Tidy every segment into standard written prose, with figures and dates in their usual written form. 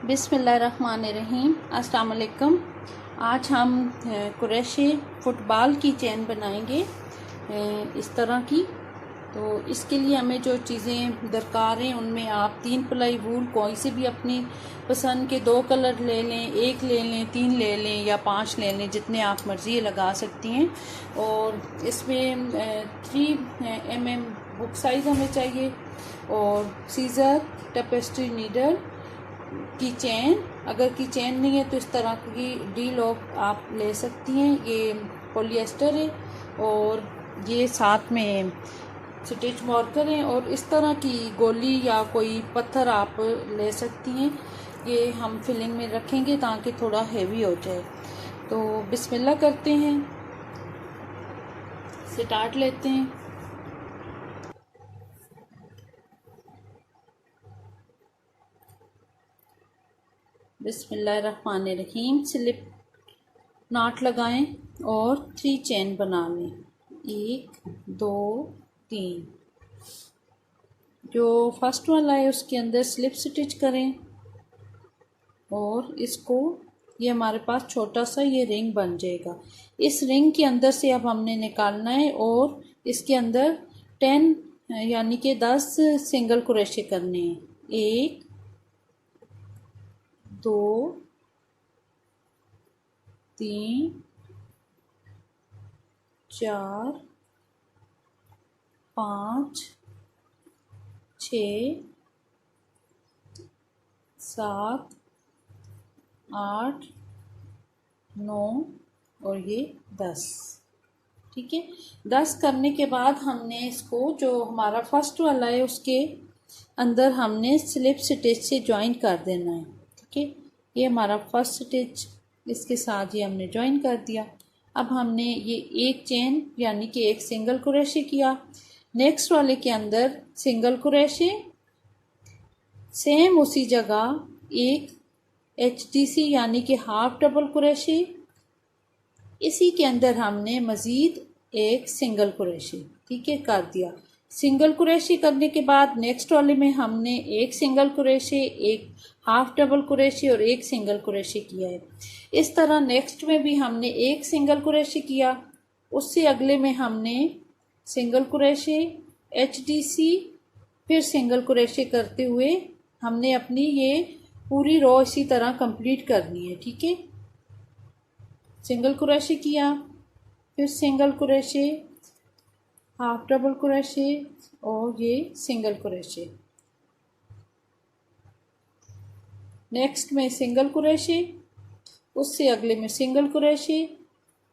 बिस्मिल्लाहिर्रहमानिर्रहीम। अस्सलाम वालेकुम। आज हम कुरैशी फ़ुटबॉल की चेन बनाएंगे इस तरह की। तो इसके लिए हमें जो चीज़ें दरकार हैं उनमें आप 3 प्लाई वूल कोई से भी अपनी पसंद के 2 कलर ले लें, 1 ले लें, 3 ले लें या 5 ले लें, जितने आप मर्ज़ी लगा सकती हैं। और इसमें 3 mm बुक साइज़ हमें चाहिए और सीज़र, टेपेस्ट्री नीडल की चेन। अगर की चेन नहीं है तो इस तरह की डी लॉक आप ले सकती हैं। ये पॉलिएस्टर है और ये साथ में स्टिच मार्कर है और इस तरह की गोली या कोई पत्थर आप ले सकती हैं। ये हम फिलिंग में रखेंगे ताकि थोड़ा हेवी हो जाए। तो बिस्मिल्लाह करते हैं, स्टार्ट लेते हैं। बिस्मिल्लाहिर्रहमानिर्रहीम। स्लिप नॉट लगाएं और 3 चेन बना लें। 1 2 3। जो फर्स्ट वाला है उसके अंदर स्लिप स्टिच करें और इसको, ये हमारे पास छोटा सा ये रिंग बन जाएगा। इस रिंग के अंदर से अब हमने निकालना है और इसके अंदर 10 यानी कि 10 सिंगल क्रोशे करने हैं। 1 2 3 4 5 6 7 8 9 और ये 10। ठीक है, 10 करने के बाद हमने इसको, जो हमारा फर्स्ट वाला है उसके अंदर हमने स्लिप स्टिच से ज्वाइन कर देना है। ठीक है, ये हमारा फर्स्ट स्टिच, इसके साथ ये हमने ज्वाइन कर दिया। अब हमने ये एक चेन यानी कि एक सिंगल क्रोशे किया। नेक्स्ट वाले के अंदर सिंगल क्रोशे, सेम उसी जगह एक HDC यानी कि हाफ डबल क्रोशे, इसी के अंदर हमने मज़ीद एक सिंगल क्रोशे, ठीक है, कर दिया। सिंगल क्रोशे करने के बाद नेक्स्ट वाले में हमने एक सिंगल क्रोशे, एक हाफ डबल क्रोशे और एक सिंगल क्रोशे किया है। इस तरह नेक्स्ट में भी हमने एक सिंगल क्रोशे किया, उससे अगले में हमने सिंगल क्रोशे, HDC, फिर सिंगल क्रोशे करते हुए हमने अपनी ये पूरी रो इसी तरह कंप्लीट करनी है। ठीक है, सिंगल क्रोशे किया, फिर single crochet, half double crochet और ये सिंगल क्रोशे। नेक्स्ट में सिंगल क्रोशे, उससे अगले में सिंगल क्रोशे,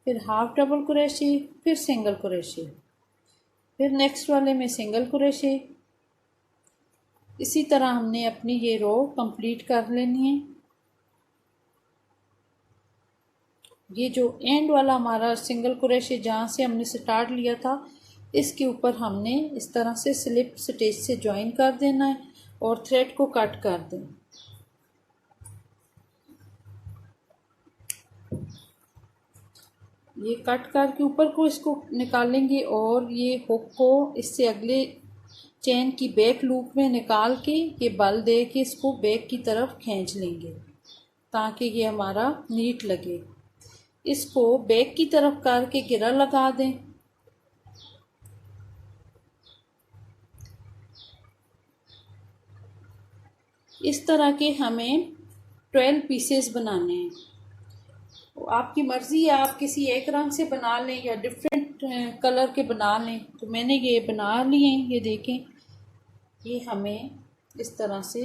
फिर हाफ डबल क्रोशे, फिर सिंगल क्रोशे, फिर नेक्स्ट वाले में सिंगल क्रोशे। इसी तरह हमने अपनी ये रो कंप्लीट कर लेनी है। ये जो एंड वाला हमारा सिंगल क्रोशे जहाँ से हमने स्टार्ट लिया था, इसके ऊपर हमने इस तरह से स्लिप स्टिच से ज्वाइन कर देना है और थ्रेड को कट कर दें। ये कट करके ऊपर को इसको निकालेंगे और ये हुक को इससे अगले चेन की बैक लूप में निकाल के ये बल दे के इसको बैक की तरफ खींच लेंगे ताकि ये हमारा नीट लगे। इसको बैक की तरफ करके गिरा लगा दें। इस तरह के हमें 12 पीसेस बनाने हैं। आपकी मर्ज़ी है, आप किसी एक रंग से बना लें या डिफरेंट कलर के बना लें। तो मैंने ये बना लिए हैं, ये देखें। ये हमें इस तरह से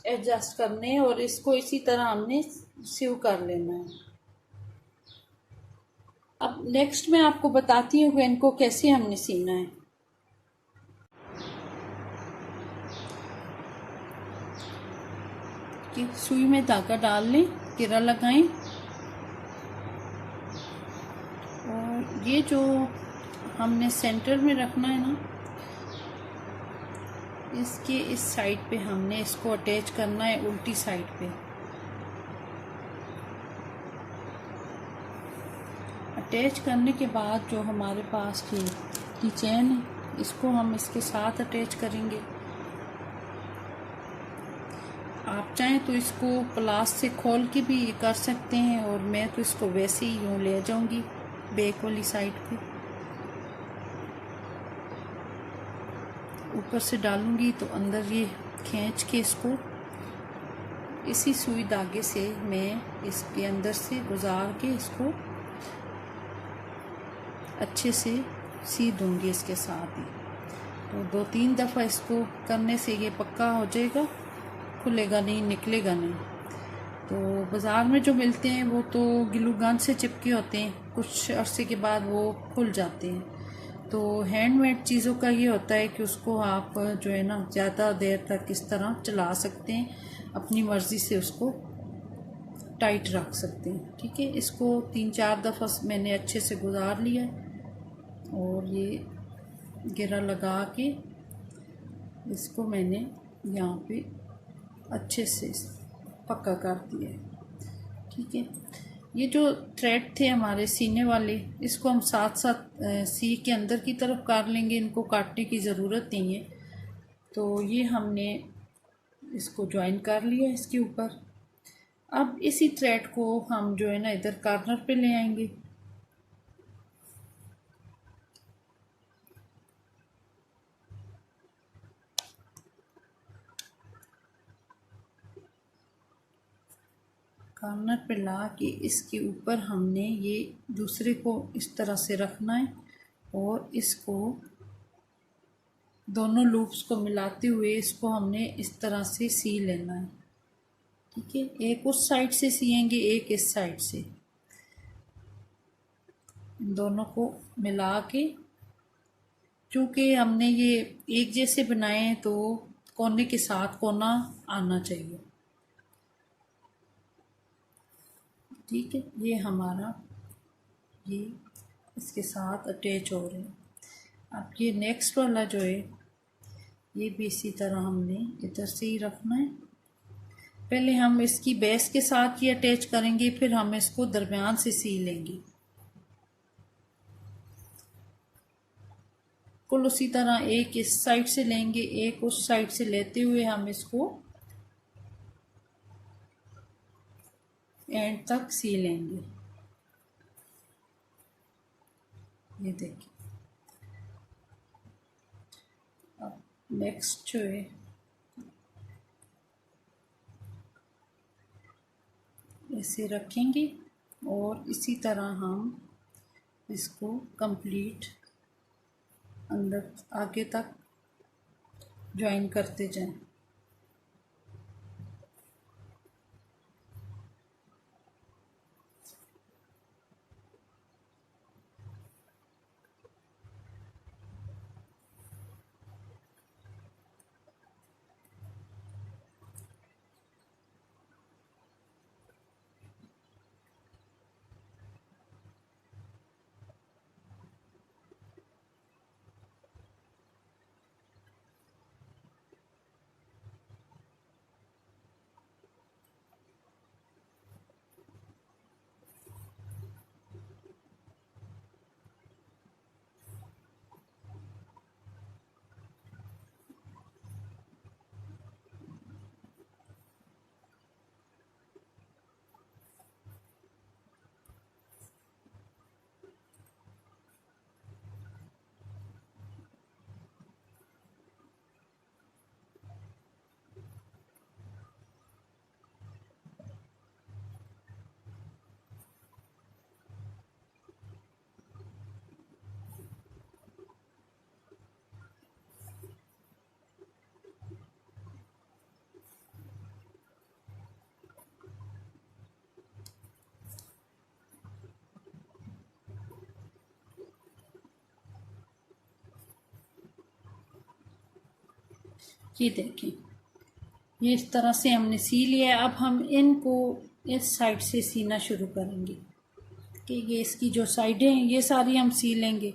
एडजस्ट करने हैं और इसको इसी तरह हमने सीव कर लेना है। अब नेक्स्ट मैं आपको बताती हूँ कि इनको कैसे हमने सीना है। कि सुई में धागा डाल लें, किरा लगाएं और ये जो हमने सेंटर में रखना है ना, इसके इस साइड पे हमने इसको अटैच करना है, उल्टी साइड पे। अटैच करने के बाद जो हमारे पास की चेन है, इसको हम इसके साथ अटैच करेंगे। आप चाहें तो इसको प्लास से खोल के भी कर सकते हैं, और मैं तो इसको वैसे ही यूँ ले जाऊंगी बैक वाली साइड पे, ऊपर से डालूंगी तो अंदर ये खींच के इसको इसी सुई धागे से मैं इसके अंदर से गुजार के इसको अच्छे से सी दूंगी इसके साथ ही। तो 2-3 दफ़ा इसको करने से ये पक्का हो जाएगा, खुलेगा नहीं, निकलेगा नहीं। तो बाज़ार में जो मिलते हैं वो तो ग्लू गन से चिपके होते हैं, कुछ अरसे के बाद वो खुल जाते हैं। तो हैंडमेड चीज़ों का ये होता है कि उसको आप जो है ना ज़्यादा देर तक इस तरह चला सकते हैं, अपनी मर्ज़ी से उसको टाइट रख सकते हैं। ठीक है, इसको 3-4 दफ़ा मैंने अच्छे से गुजार लिया और ये घेरा लगा के इसको मैंने यहाँ पे अच्छे से पक्का कर दिया है। ठीक है, ये जो थ्रेड थे हमारे सीने वाले, इसको हम साथ साथ सी के अंदर की तरफ काट लेंगे, इनको काटने की ज़रूरत नहीं है। तो ये हमने इसको ज्वाइन कर लिया इसके ऊपर। अब इसी थ्रेड को हम जो है ना इधर कॉर्नर पे ले आएंगे। कॉर्नर पे ला के इसके ऊपर हमने ये दूसरे को इस तरह से रखना है और इसको दोनों लूप्स को मिलाते हुए इसको हमने इस तरह से सी लेना है। ठीक है, एक उस साइड से सिएंगे, एक इस साइड से, इन दोनों को मिला के, क्योंकि हमने ये एक जैसे बनाए हैं तो कोने के साथ कोना आना चाहिए। ठीक है, ये हमारा ये इसके साथ अटैच हो रहे हैं। अब ये नेक्स्ट वाला जो है ये भी इसी तरह हमने इधर से ही रखना है। पहले हम इसकी बेस के साथ ही अटैच करेंगे, फिर हम इसको दरमियान से सी लेंगे। कुल उसी तरह एक इस साइड से लेंगे, एक उस साइड से लेते हुए हम इसको एंड तक सी लेंगे। ये देखिए, अब नेक्स्ट जो है ऐसे रखेंगे और इसी तरह हम इसको कंप्लीट अंदर आगे तक ज्वाइन करते जाएं। ये देखें, ये इस तरह से हमने सी लिया है। अब हम इनको इस साइड से सीना शुरू करेंगे कि ये इसकी जो साइडें हैं ये सारी हम सी लेंगे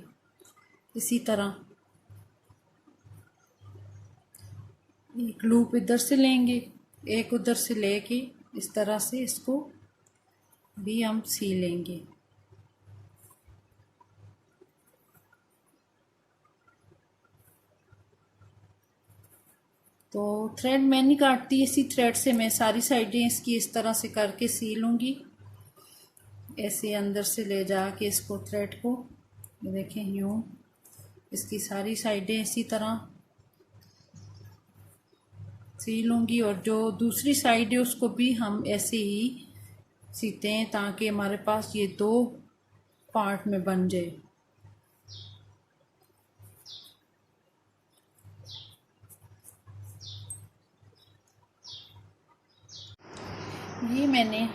इसी तरह। एक लूप इधर से लेंगे, एक उधर से लेके इस तरह से इसको भी हम सी लेंगे। तो थ्रेड मैं नहीं काटती, इसी थ्रेड से मैं सारी साइडें इसकी इस तरह से करके सी लूँगी। ऐसे अंदर से ले जाके इसको थ्रेड को, ये देखें यूँ, इसकी सारी साइडें इसी तरह सी लूँगी। और जो दूसरी साइड है उसको भी हम ऐसे ही सीते हैं ताकि हमारे पास ये दो पार्ट में बन जाए। ये मैंने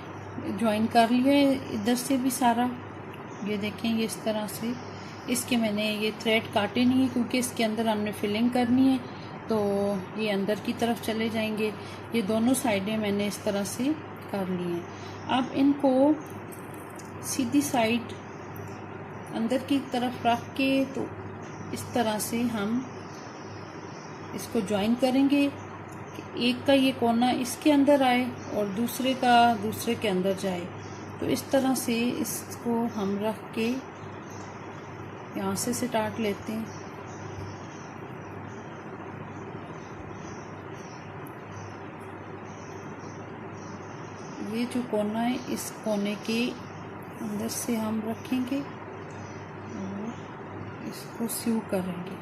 ज्वाइन कर लिया है इधर से भी सारा, ये देखें ये इस तरह से। इसके मैंने ये थ्रेड काटे नहीं है क्योंकि इसके अंदर हमने फिलिंग करनी है, तो ये अंदर की तरफ चले जाएंगे। ये दोनों साइडें मैंने इस तरह से कर ली हैं। अब इनको सीधी साइड अंदर की तरफ रख के तो इस तरह से हम इसको ज्वाइन करेंगे कि एक का ये कोना इसके अंदर आए और दूसरे का दूसरे के अंदर जाए। तो इस तरह से इसको हम रख के यहाँ से स्टार्ट लेते हैं। ये जो कोना है इस कोने के अंदर से हम रखेंगे और इसको स्यू करेंगे।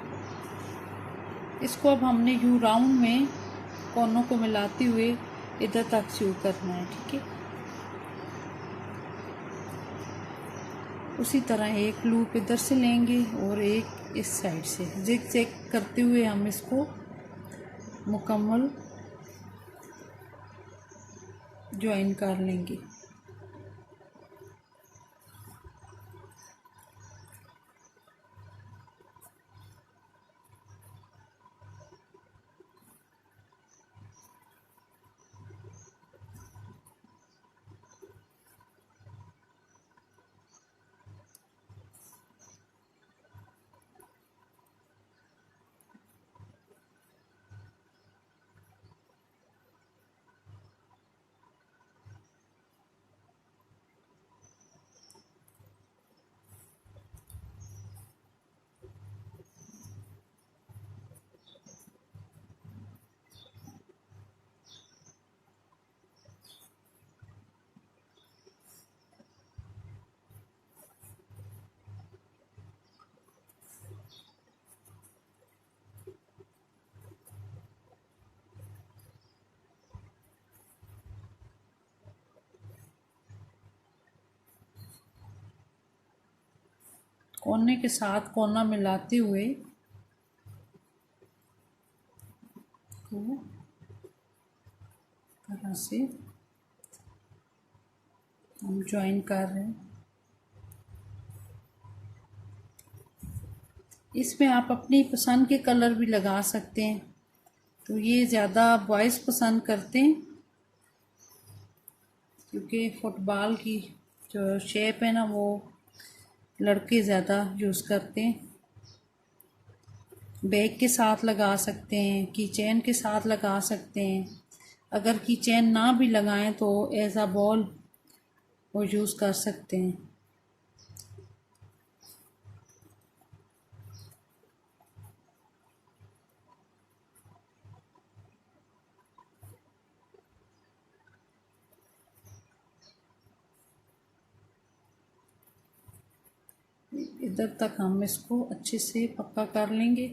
इसको अब हमने यू राउंड में कोनों को मिलाते हुए इधर तक स्यू करना है, ठीक है। उसी तरह एक लूप इधर से लेंगे और एक इस साइड से जिग जैग करते हुए हम इसको मुकम्मल ज्वाइन कर लेंगे। कोने के साथ कोना मिलाते हुए तो तरह से हम ज्वाइन कर रहे हैं। इसमें आप अपनी पसंद के कलर भी लगा सकते हैं, तो ये ज़्यादा बॉयज़ पसंद करते हैं क्योंकि फुटबॉल की जो शेप है ना वो लड़के ज़्यादा यूज़ करते हैं। बैग के साथ लगा सकते हैं, की चेन के साथ लगा सकते हैं। अगर की चेन ना भी लगाएं तो एज अ बॉल वो यूज़ कर सकते हैं। इधर तक हम इसको अच्छे से पक्का कर लेंगे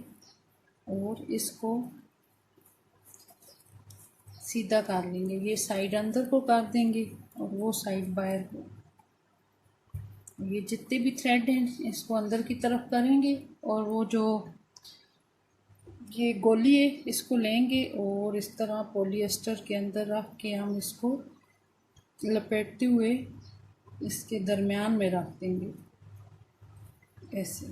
और इसको सीधा कर लेंगे। ये साइड अंदर को कर देंगे और वो साइड बाहर को। ये जितने भी थ्रेड हैं इसको अंदर की तरफ करेंगे और वो जो ये गोली है इसको लेंगे और इस तरह पॉलिएस्टर के अंदर रख के हम इसको लपेटते हुए इसके दरमियान में रख देंगे ऐसे।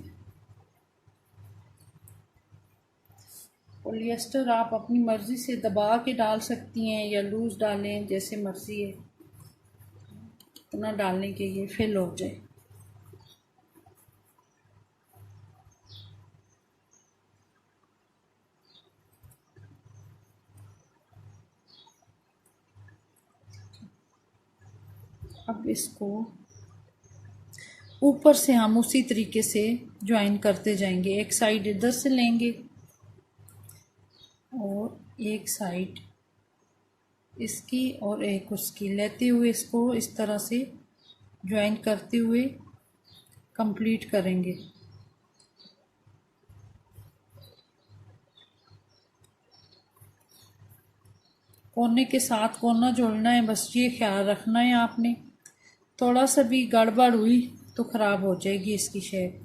पॉलिएस्टर आप अपनी मर्ज़ी से दबा के डाल सकती हैं या लूज़ डालें, जैसे मर्ज़ी है, इतना डालने के ये फिल हो जाए। अब इसको ऊपर से हम उसी तरीके से ज्वाइन करते जाएंगे। एक साइड इधर से लेंगे और एक साइड इसकी और एक उसकी लेते हुए इसको इस तरह से ज्वाइन करते हुए कंप्लीट करेंगे। कोने के साथ कोना जोड़ना है, बस ये ख्याल रखना है आपने। थोड़ा सा भी गड़बड़ हुई तो ख़राब हो जाएगी इसकी शेप।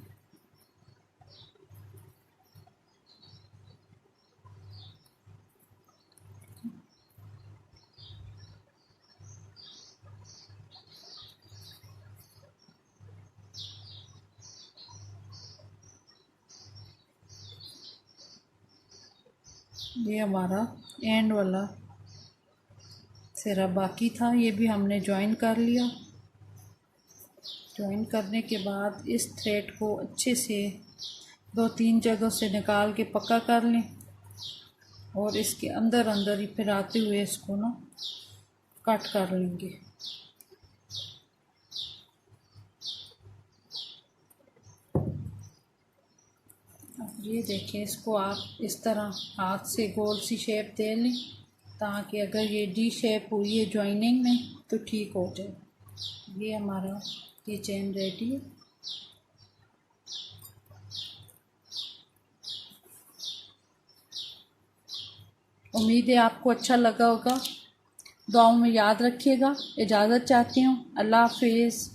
ये हमारा एंड वाला सिरा बाकी था, ये भी हमने ज्वाइन कर लिया। ज्वाइन करने के बाद इस थ्रेड को अच्छे से 2-3 जगहों से निकाल के पक्का कर लें और इसके अंदर अंदर ही फिर आते हुए इसको ना कट कर लेंगे। अब ये देखें, इसको आप इस तरह हाथ से गोल सी शेप दे लें ताकि अगर ये डी शेप हुई है ज्वाइनिंग में तो ठीक हो जाए। ये हमारा ये चेन रेडी है। उम्मीद है आपको अच्छा लगा होगा। दुआओं में याद रखिएगा। इजाज़त चाहती हूँ। अल्लाह हाफिज़।